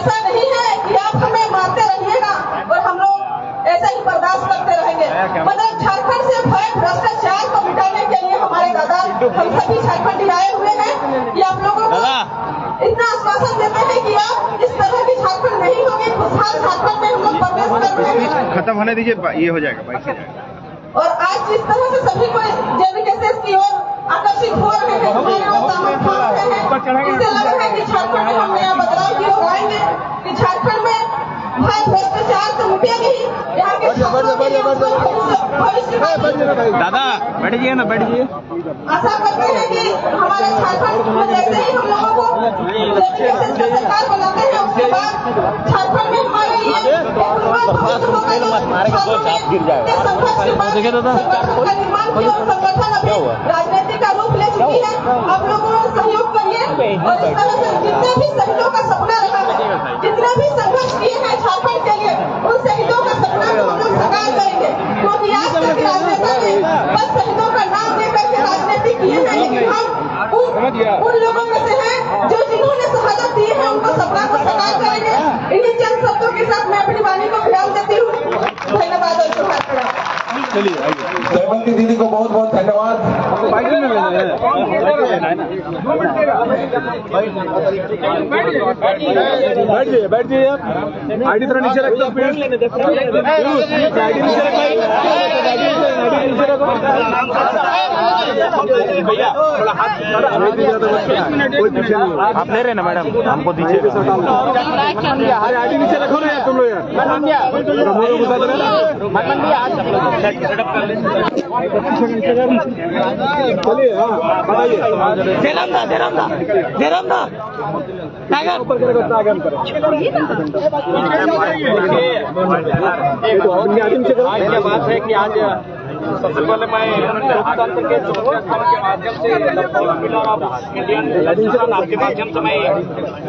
ऐसा नहीं है कि आप हमें मारते रहिएगा और हम लोग ऐसे ही बर्दाश्त करते रहेंगे। मतलब झारखंड से भय भ्रष्टाचार को मिटाने के लिए हमारे दादा हम सभी झारखंडी आए हुए हैं कि आप लोगों को इतना आश्वासन देते हैं कि आप इस तरह की झारखंड नहीं होगी, खुशहाल झारखंड में हम लोग प्रवेश कर रहे हैं। खत्म होने दीजिए, ये हो जाएगा, बाइक से जाएगा। और आज जिस तरह से सभी को जेबीकेएस की ओर आकर्षित हो रहे हैं, हमारे ओर सामर्थ्य हो रहे हैं, इससे लग रहा है कि झारखंड में हम नया बदलाव की ओर आएंगे, कि झारखंड में भय भ्रष्टाचार तो मिटेगी, यहाँ के दादा बैठिए ना, बैठिए। आशा करते हैं कि हमारे झारखंड में जैसे ही हम लोगों को जेबीकेएस की सरकार बनाते हैं, उसके बाद झारखंड में हमारे लिए संगठन अभी राजनीति का रूप ले चुकी है। आप लोगों सहयोग करिए और इस तरह से जितने भी शहीदों का सपना रहा है, जितने भी संघर्ष किए हैं झारखंड के लिए, उन शहीदों का सपना को हम लोग साकार करेंगे। क्योंकि आज तक राजनेता ने बस शहीदों का नाम लेकर के राजनीति किए हैं, लेकिन हम उन लोगों में से हैं जो जिन्होंने शहादत दी है, उनको सपना को साकार करेंगे। इन्हीं चंद शब्दों के साथ मैं अपनी वाणी को विराम देती हूँ। धन्यवाद और शुभकामनाएं। चलिए जयवंती दीदी को बहुत बहुत धन्यवाद। बैठ जाइए आप, आईडी थोड़ा नीचे रखो, आईडी नीचे रखो। आप ले रहे ना मैडम, हमको दीजिए। अरे आईडी नीचे रखो ना यार, तुम लोग चलिए। हाँ बताइए। क्या बात है कि आज सबसे पहले मैं लोकतंत्र के चौथे स्तंभ के माध्यम से इंडियन आपके माध्यम से मैं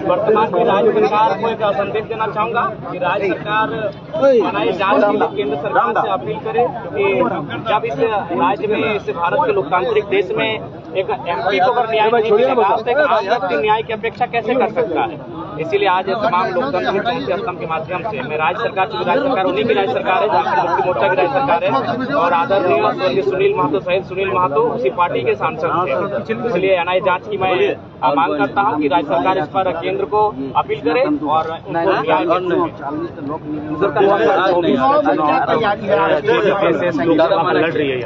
वर्तमान की राज्य सरकार को एक संदेश देना चाहूंगा कि राज्य सरकार बनाई जांच के लिए केंद्र सरकार से अपील करे कि जब इस राज्य में, इस भारत के लोकतांत्रिक देश में एक एमपी को अगर न्याय नहीं मिलेगा तो एक आम व्यक्ति न्याय की अपेक्षा कैसे कर सकता है। इसीलिए आज तमाम लोकतंत्र के चौथे स्तंभ के माध्यम से मैं राज्य सरकार, चूंकि राज्य सरकार उन्हीं की राज्य सरकार है, झारखंड मुक्ति मोर्चा की राज्य सरकार है, और आदरणीय स्वर्गीय सुनील महतो सहित सुनील महतो उसी पार्टी के सांसद थे। इसलिए एनआईए जांच की मैं मांग करता हूं कि राज्य सरकार इस पर केंद्र को अपील करे और लड़ रही है।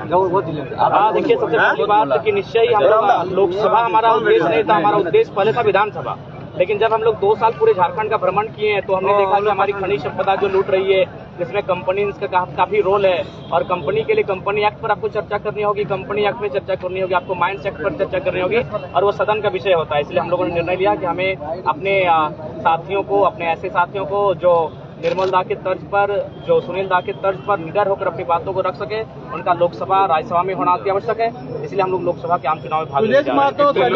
देखिए, सबसे पहली बात कि निश्चय ही हम लोग लोकसभा हमारा उद्देश्य नहीं था, हमारा उद्देश्य पहले था विधानसभा। लेकिन जब हम लोग 2 साल पूरे झारखंड का भ्रमण किए हैं तो हमने देखा कि हमारी खनिज संपदा जो लूट रही है, जिसमें कंपनीज का काफी रोल है, और कंपनी के लिए कंपनी एक्ट पर आपको चर्चा करनी होगी, कंपनी एक्ट में चर्चा करनी होगी, आपको माइंस एक्ट पर चर्चा करनी होगी, और वो सदन का विषय होता है। इसलिए हम लोगों ने निर्णय लिया कि हमें अपने साथियों को, अपने ऐसे साथियों को जो निर्मल दा के तर्ज पर, जो सुनील दा के तर्ज पर निडर होकर अपनी बातों को रख सके, उनका लोकसभा राज्यसभा में होना अति आवश्यक है। इसलिए हम लोग लोकसभा के आम चुनाव में भाग लेने जा रहे हैं।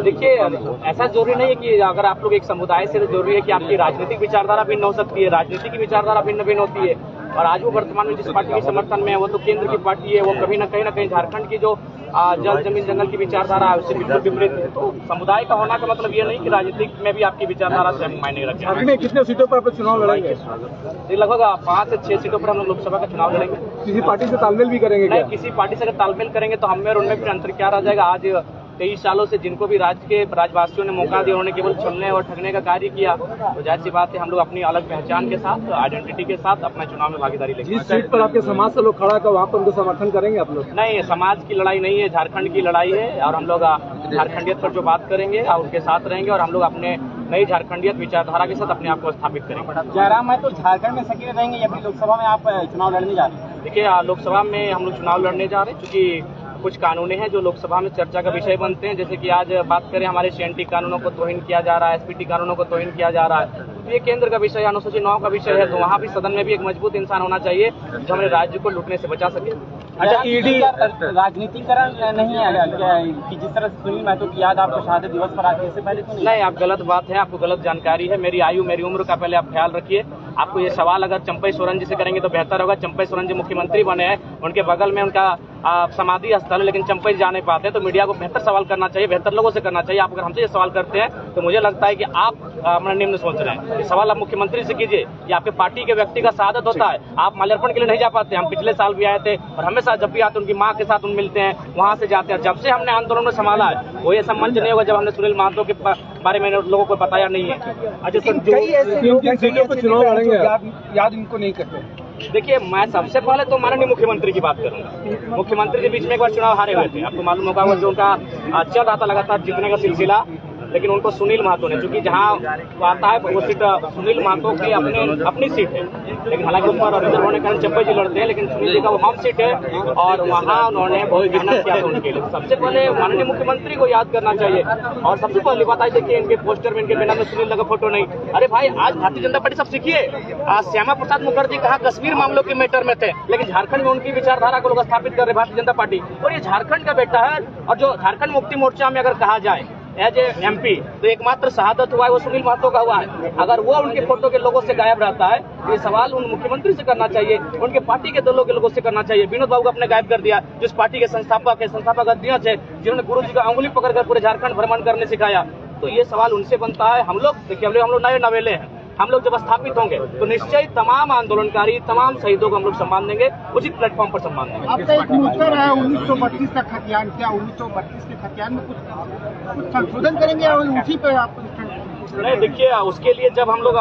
देखिए, ऐसा जरूरी नहीं है कि अगर आप लोग एक समुदाय से, जरूरी है कि आपकी राजनीतिक विचारधारा भिन्न हो सकती है, राजनीति की विचारधारा भिन्न भिन्न होती है। और आज वो वर्तमान में जिस पार्टी के समर्थन में है वो तो केंद्र की पार्टी है, वो कभी न कहीं झारखंड की जो जल जमीन जंगल की विचारधारा है उससे बिल्कुल विपरीत है। तो समुदाय का होना का मतलब ये नहीं कि राजनीतिक में भी आपकी विचारधारा से मायने रखें। कितने सीटों पर आप चुनाव लड़ेंगे? लगभग 5 से 6 सीटों पर हम लोग लोकसभा का चुनाव लड़ेंगे। किसी पार्टी से तालमेल भी करेंगे? नहीं, किसी पार्टी से अगर तालमेल करेंगे तो हमें और उनमें फिर अंतर क्या रह जाएगा। आज 23 सालों से जिनको भी राज्यवासियों ने मौका दिया, उन्होंने केवल छलने और ठगने का कार्य किया। तो जाहिर सी बात है हम लोग अपनी अलग पहचान के साथ, आइडेंटिटी के साथ अपना चुनाव में भागीदारी लेंगे। जिस सीट पर आपके समाज से लोग खड़ा है वहाँ पर उनको समर्थन करेंगे आप लोग? नहीं, समाज की लड़ाई नहीं है, झारखंड की लड़ाई है, और हम लोग झारखंडियत पर जो बात करेंगे और उनके साथ रहेंगे, और हम लोग अपने नई झारखंडियत विचारधारा के साथ अपने आप को स्थापित करेंगे। जयराम है तो झारखंड में सक्रिय रहेंगे या फिर लोकसभा में आप चुनाव लड़ने जा रहे हैं? देखिए, लोकसभा में हम लोग चुनाव लड़ने जा रहे हैं, क्योंकि कुछ कानूनें हैं जो लोकसभा में चर्चा का विषय बनते हैं। जैसे कि आज बात करें, हमारे सीएनटी कानूनों को तौहीन किया जा रहा है, एसपीटी कानूनों को तौहीन किया जा रहा है। तो ये केंद्र का विषय है, अनुसूचित 9 का विषय है। तो वहाँ भी सदन में भी एक मजबूत इंसान होना चाहिए जो हमारे राज्य को लूटने से बचा सके। अच्छा, ईडी राजनीतिकरण नहीं है कि जिस तरह से सुनील महतो की याद आपको शहादत दिवस पर आज इससे पहले तो नहीं, आप गलत बात है, आपको गलत जानकारी है। मेरी आयु, मेरी उम्र का पहले आप ख्याल रखिए। आपको ये सवाल अगर चंपई सोरेन जी से करेंगे तो बेहतर होगा। चंपई सोरेन जी मुख्यमंत्री बने हैं, उनके बगल में उनका समाधि स्थल है, लेकिन चंपई जा नहीं पाते, तो मीडिया को बेहतर सवाल करना चाहिए, बेहतर लोगों से करना चाहिए। आप अगर हमसे ये सवाल करते हैं तो मुझे लगता है कि आप अपना निम्न सोच रहे हैं। ये सवाल आप मुख्यमंत्री से कीजिए, ये आपके पार्टी के व्यक्ति का शहादत होता है। आप माल्यार्पण के लिए नहीं जा पाते, हम पिछले साल भी आए थे और हमेशा जब भी आते उनकी माँ के साथ उन मिलते हैं, वहाँ से जाते हैं। जब से हमने आंदोलन में संभाला है वो ये सम्मान नहीं होगा जब हमने सुनील महतो के बारे में लोगों को बताया नहीं है। अच्छा सर, जो चुनाव लड़ेंगे याद इनको नहीं करते। देखिए, मैं सबसे पहले तो माननीय मुख्यमंत्री की बात करूंगा। मुख्यमंत्री के बीच में एक बार चुनाव हारे हुए थे, आपको मालूम होगा, जो उनका चल रहा था लगातार जीतने का सिलसिला, लेकिन उनको सुनील महतो ने, चूंकि जहां आता है वो सीट सुनील महतो की अपनी सीट है, लेकिन हालांकि उस पर रिजर्व होने के कारण चंपई जी लड़ते हैं, लेकिन सुनील जी का वो होम सीट है और वहां उन्होंने बहुत मेहनत किया था उनके लिए। सबसे पहले माननीय मुख्यमंत्री को याद करना चाहिए। और सबसे पहली बात आई, देखिए इनके पोस्टर में, इनके बैनर में सुनील का फोटो नहीं। अरे भाई, आज भारतीय जनता पार्टी सब सीखिए। आज श्यामा प्रसाद मुखर्जी कहा कश्मीर मामलों के मैटर में थे, लेकिन झारखंड में उनकी विचारधारा को लोग स्थापित कर रहे भारतीय जनता पार्टी, और ये झारखंड का बेटा है। और जो झारखंड मुक्ति मोर्चा में अगर कहा जाए एज ए MP, तो एकमात्र शहादत हुआ है वो सुनील महतो का हुआ है। अगर वो उनके फोटो के लोगों से गायब रहता है, ये सवाल उन मुख्यमंत्री से करना चाहिए, उनके पार्टी के दलों के लोगों से करना चाहिए। विनोद बाबू को अपने गायब कर दिया, जिस पार्टी के संस्थापक अध्यक्ष है, जिन्होंने गुरु जी का अंगुली पकड़कर पूरे झारखंड भ्रमण करने सिखाया। तो ये सवाल उनसे बनता है। हम लोग देखिए, हम लोग नए नवेले हैं, हम लोग जब स्थापित होंगे तो निश्चय तमाम आंदोलनकारी, तमाम शहीदों को हम लोग सम्मान देंगे, उचित प्लेटफॉर्म पर सम्मान देंगे। आपका एक उत्तर है 1932 का खतियान, क्या 1932 के खतियान में कुछ संशोधन करेंगे और उसी पे आप? नहीं, देखिए, उसके लिए जब हम लोग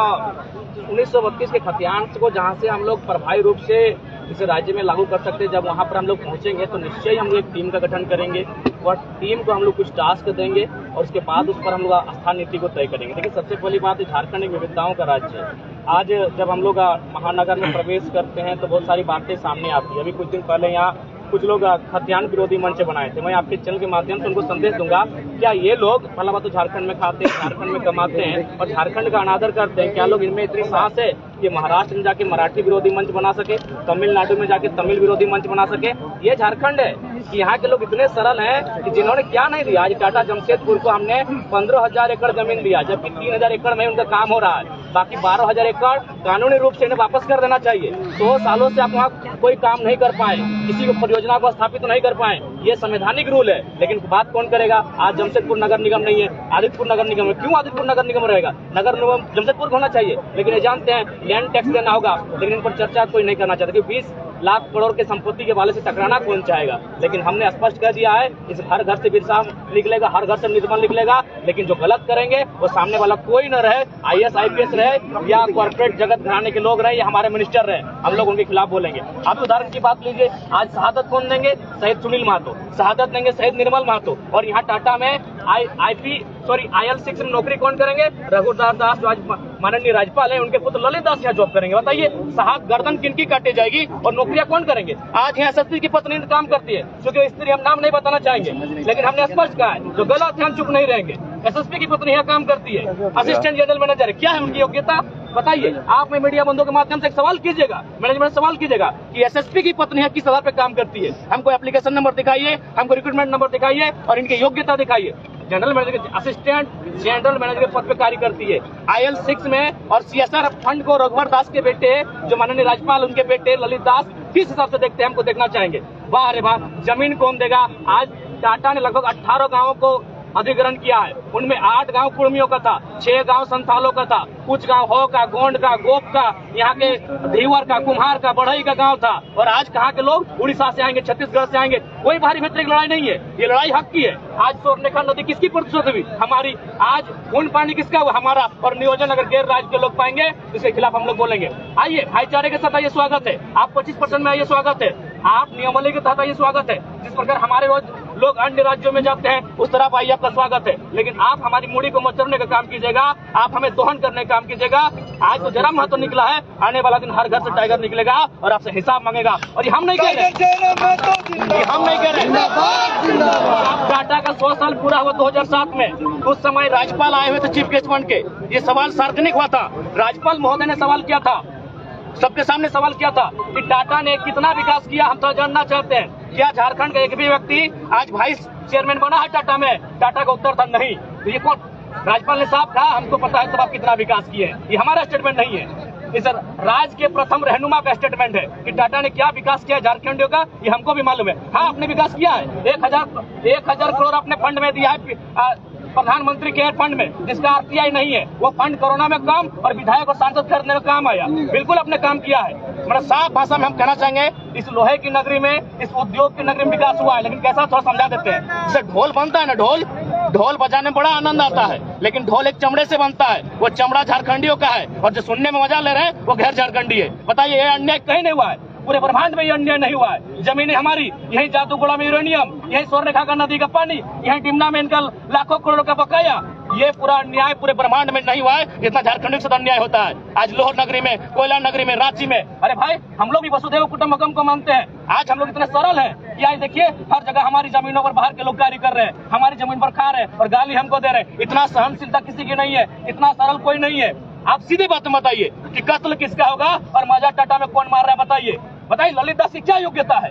1932 के खतियान को जहाँ से हम लोग प्रभावी रूप से इस राज्य में लागू कर सकते हैं, जब वहाँ पर हम लोग पहुँचेंगे तो निश्चय हम लोग एक टीम का गठन करेंगे और टीम को हम लोग कुछ टास्क देंगे और उसके बाद उस पर हम लोग आस्था नीति को तय करेंगे। देखिए, सबसे पहली बात, झारखंड एक विविधताओं का राज्य है। आज जब हम लोग महानगर में प्रवेश करते हैं तो बहुत सारी बातें सामने आती है। अभी कुछ दिन पहले यहाँ कुछ लोग खतियान विरोधी मंच बनाए थे। मैं आपके चैनल के माध्यम से उनको संदेश दूंगा, क्या ये लोग पहला बात तो झारखंड में खाते हैं, झारखंड में कमाते हैं और झारखंड का अनादर करते हैं? क्या लोग इनमें इतनी साहस है कि महाराष्ट्र में जाके मराठी विरोधी मंच बना सके, तमिलनाडु में जाके तमिल विरोधी मंच बना सके? ये झारखंड है कि यहाँ के लोग इतने सरल हैं कि जिन्होंने क्या नहीं दिया। आज टाटा जमशेदपुर को हमने 15,000 एकड़ जमीन दिया, जबकि 3,000 एकड़ में उनका काम हो रहा है। बाकी 12,000 एकड़ कानूनी रूप से इन्हें वापस कर देना चाहिए। 100 सालों से आप वहाँ कोई काम नहीं कर पाए, किसी को परियोजना को स्थापित नहीं कर पाए, ये संवैधानिक रूल है। लेकिन बात कौन करेगा? आज जमशेदपुर नगर निगम नहीं है, आदित्यपुर नगर निगम है। क्यों आदित्यपुर नगर निगम रहेगा? नगर निगम जमशेदपुर होना चाहिए। लेकिन ये जानते हैं लैंड टैक्स देना होगा, लेकिन इन पर चर्चा कोई नहीं करना चाहता, क्योंकि 20 लाख करोड़ के संपत्ति के वाले से टकराना कौन चाहेगा। लेकिन हमने स्पष्ट कर दिया है, इस हर घर से बिरसा निकलेगा, हर घर से निर्मल निकलेगा, लेकिन जो गलत करेंगे वो सामने वाला कोई न रहे, IAS IPS रहे या कॉर्पोरेट जगत घराने के लोग रहे या हमारे मिनिस्टर रहे, हम लोग उनके खिलाफ बोलेंगे। आप उदाहरण की बात लीजिए, आज शहादत कौन देंगे? शहीद सुनील महतो। शहादत देंगे शहीद निर्मल महतो। और यहाँ टाटा में IL6 में नौकरी कौन करेंगे? रघुदास दास, जो आज माननीय राज्यपाल है, उनके पुत्र ललित दास यहाँ जॉब करेंगे। बताइए, साहब गर्दन किनकी काटी जाएगी और नौकरियां कौन करेंगे? आज यहाँ SSP की पत्नी काम करती है, क्योंकि स्त्री हम नाम नहीं बताना चाहेंगे, लेकिन हमने स्पष्ट कहा है जो गलत है हम चुप नहीं रहेंगे। SSP की पत्नी यहाँ काम करती है, असिस्टेंट जनरल मैनेजर है। क्या है उनकी योग्यता? बताइए। आप में मीडिया बंधुओं के माध्यम से एक सवाल कीजिएगा, मैनेजमेंट सवाल कीजिएगा कि SSP की पत्नी है किस आधार पर काम करती है? हमको एप्लीकेशन नंबर दिखाइए, हमको रिक्रूटमेंट नंबर दिखाइए और इनकी योग्यता दिखाइए। General manager, assistant general manager के पद पे कार्य करती है। IL6 में और CSR फंड को रघुवर दास के बेटे, जो माननीय राज्यपाल, उनके बेटे ललित दास किस हिसाब से देखते हैं, हमको देखना चाहेंगे। वाह रे वाह, जमीन कौन देगा? आज टाटा ने लगभग 18 गाँवों को अधिग्रहण किया है। उनमें 8 गांव कुर्मियों का था, 6 गांव संथालों का था, कुछ गांव हो का, गोंड का, गोप का, यहाँ के धीवर का, कुम्हार का, बढ़ई का गांव था। और आज कहाँ के लोग उड़ीसा से आएंगे, छत्तीसगढ़ से आएंगे। कोई भारी भीतर की लड़ाई नहीं है, ये लड़ाई हक की है। आज स्वर्णरेखा नदी किसकी प्रतिशत हुई? हमारी। आज खून पानी किसका हुआ? हमारा। और नियोजन अगर गैर राज्य के लोग पाएंगे तो इसके खिलाफ हम लोग बोलेंगे। आइए, भाईचारे के साथ आइए, स्वागत है। आप 25% में आइए, स्वागत है। आप नियमावली के तहत आइए, स्वागत है। जिस प्रकार हमारे रोज लोग अन्य राज्यों में जाते हैं, उस तरफ आइए, आपका स्वागत है। लेकिन आप हमारी मूड़ी को मचरने का काम कीजिएगा, आप हमें दोहन करने का काम कीजिएगा। आज तो जरा महत्व निकला है, आने वाला दिन हर घर से टाइगर निकलेगा और आपसे हिसाब मांगेगा। और ये हम नहीं कह रहे, हम नहीं कह रहे। आप टाटा का 100 साल पूरा हुआ 2007 में, उस समय राज्यपाल आए हुए थे चीफ गेस्ट बन के। ये सवाल सार्वजनिक हुआ था, राज्यपाल महोदय ने सवाल किया था, सबके सामने सवाल किया था कि टाटा ने कितना विकास किया, हम तो जानना चाहते हैं। क्या झारखंड का एक भी व्यक्ति आज वाइस चेयरमैन बना है टाटा में? टाटा का उत्तर था नहीं। तो ये कौन? राज्यपाल ने साफ कहा, हमको पता है तब आप कितना विकास किए हैं। ये हमारा स्टेटमेंट नहीं है। इस राज्य के प्रथम रहनुमा का स्टेटमेंट है कि टाटा ने क्या विकास किया झारखंडियों का, ये हमको भी मालूम है। हाँ, आपने विकास किया है, 1000 करोड़ अपने फंड में दिया है प्रधानमंत्री केयर फंड में, जिसका आरटीआई नहीं है। वो फंड कोरोना में काम और विधायक और सांसद खरीदने में काम आया। बिल्कुल अपने काम किया है। मतलब साफ भाषा में हम कहना चाहेंगे, इस लोहे की नगरी में, इस उद्योग की नगरी में विकास हुआ है। लेकिन कैसा, थोड़ा समझा देते हैं। जैसे ढोल बनता है ना, ढोल बजाने में बड़ा आनंद आता है, लेकिन ढोल एक चमड़े से बनता है। वो चमड़ा झारखंडियों का है और जो सुनने में मजा ले रहे हैं वो गैर झारखंडी है। बताइए, ये अन्याय कहीं नहीं हुआ है, पूरे ब्रह्मांड में ये अन्याय नहीं हुआ है। जमीनें हमारी, यही जादूगोड़ा में यूरेनियम, यही स्वर्णरेखा का नदी का पानी, यही टिमना में इनका लाखों करोड़ों का बकाया। ये पूरा अन्याय पूरे ब्रह्मांड में नहीं हुआ है जितना झारखंड के साथ अन्याय होता है। आज लोहर नगरी में, कोयला नगरी में, रांची में, अरे भाई हम लोग भी वसुधैव कुटुंबकम को मानते हैं। आज हम लोग इतने सरल हैं कि आज देखिए हर जगह हमारी जमीनों पर बाहर के लोग कार्य कर रहे हैं, हमारी जमीन पर खा रहे हैं और गाली हमको दे रहे हैं। इतना सहनशीलता किसी की नहीं है, इतना सरल कोई नहीं है। आप सीधी बात में बताइए कि कत्ल किसका होगा और मजा टाटा में कौन मार रहा है, बताइए ललित दास की क्या योग्यता है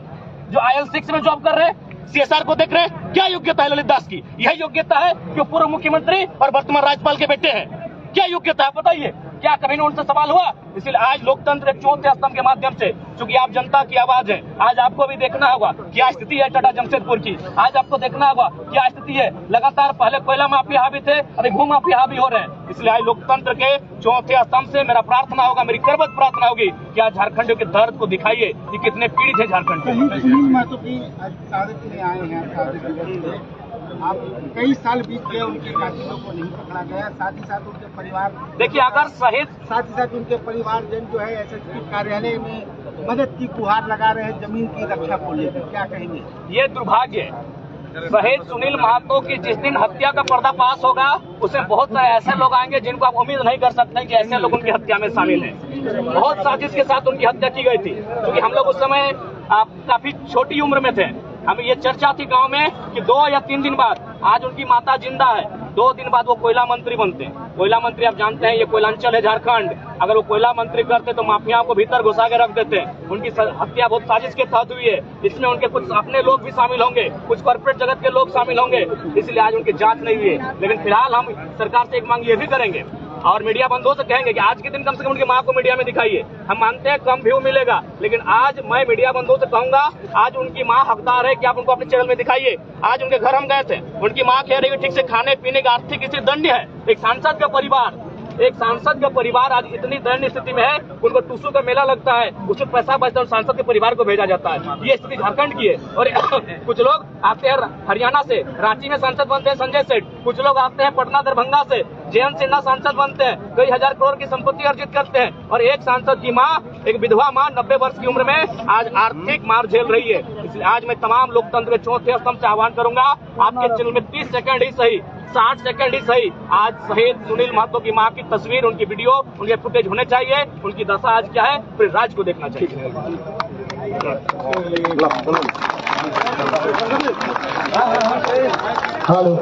जो IL6 में जॉब कर रहे हैं, CSR को देख रहे हैं? क्या योग्यता है ललित दास की? यही योग्यता है कि पूर्व मुख्यमंत्री और वर्तमान राज्यपाल के बेटे हैं। क्या योग्यता है बताइए? क्या कभी उनसे सवाल हुआ? इसलिए आज लोकतंत्र एक चौथे स्तंभ के माध्यम से, चूंकि आप जनता की आवाज है, आज आपको भी देखना होगा क्या स्थिति है टाटा जमशेदपुर की। आज आपको देखना होगा क्या स्थिति है। लगातार पहले कोयला माफिया हावी थे, अभी भू माफिया हावी हो रहे हैं। इसलिए आज लोकतंत्र के चौथे स्तंभ से मेरा प्रार्थना होगा, मेरी करबद्ध प्रार्थना होगी कि आज झारखंडियों के दर्द को दिखाइए कि कितने पीड़ित है झारखंड के। सुनील महतो की शहादत में आए हैं, शहादत दिवस पे आप कई साल बीत गए, उनके कातिलों को नहीं पकड़ा गया, साथ ही साथ उनके परिवार, देखिए अगर शहीद, साथ ही साथ उनके परिवारजन जो है SSP कार्यालय में मदद की गुहार लगा रहे हैं जमीन की रक्षा को लेकर, क्या कहेंगे? ये दुर्भाग्य है। शहीद सुनील महतो की जिस दिन हत्या का पर्दाफाश होगा, उसमें बहुत सारे ऐसे लोग आएंगे जिनको आप उम्मीद नहीं कर सकते कि ऐसे लोग उनकी हत्या में शामिल हैं। बहुत साजिश के साथ उनकी हत्या की गई थी, क्योंकि हम लोग उस समय काफी छोटी उम्र में थे। हमें ये चर्चा थी गांव में कि 2 या 3 दिन बाद, आज उनकी माता जिंदा है, 2 दिन बाद वो कोयला मंत्री बनते हैं। कोयला मंत्री आप जानते हैं, ये कोयलांचल है झारखंड। अगर वो कोयला मंत्री करते तो माफियाओं को भीतर घुसा के रख देते। उनकी हत्या बहुत साजिश के तहत हुई है। इसमें उनके कुछ अपने लोग भी शामिल होंगे, कुछ कॉर्पोरेट जगत के लोग शामिल होंगे, इसलिए आज उनकी जांच नहीं हुई है। लेकिन फिलहाल हम सरकार से एक मांग ये भी करेंगे और मीडिया बंधुओं से कहेंगे कि आज के दिन कम से कम उनकी मां को मीडिया में दिखाइए। हम मानते हैं कम व्यू मिलेगा, लेकिन आज मैं मीडिया बंधुओं से कहूंगा, आज उनकी मां हकदार है कि आप उनको अपने चैनल में दिखाइए। आज उनके घर हम गए थे, उनकी मां कह रही है ठीक से खाने पीने का आर्थिक स्थिति दंड है। एक सांसद का परिवार आज इतनी दयनीय स्थिति में है, उनको टूसू का मेला लगता है, उसमें पैसा बचता है, सांसद के परिवार को भेजा जाता है। ये स्थिति झारखंड की है। और कुछ लोग आते हैं हरियाणा से, रांची में सांसद बनते हैं संजय सेठ, कुछ लोग आते हैं पटना दरभंगा से, जयंत सिन्हा सांसद बनते हैं, कई हजार करोड़ की संपत्ति अर्जित करते हैं। और एक सांसद की माँ, एक विधवा माँ 90 वर्ष की उम्र में आज आर्थिक मार झेल रही है। इसलिए आज मैं तमाम लोकतंत्र के चौथे स्तंभ से आह्वान करूंगा, आपके चैनल में 30 सेकंड ही सही, 60 सेकंड ही सही, आज शहीद सुनील महतो की मां की तस्वीर, उनकी वीडियो, उनके फुटेज होने चाहिए। उनकी दशा आज क्या है पूरे राज्य को देखना चाहिए। हेलो।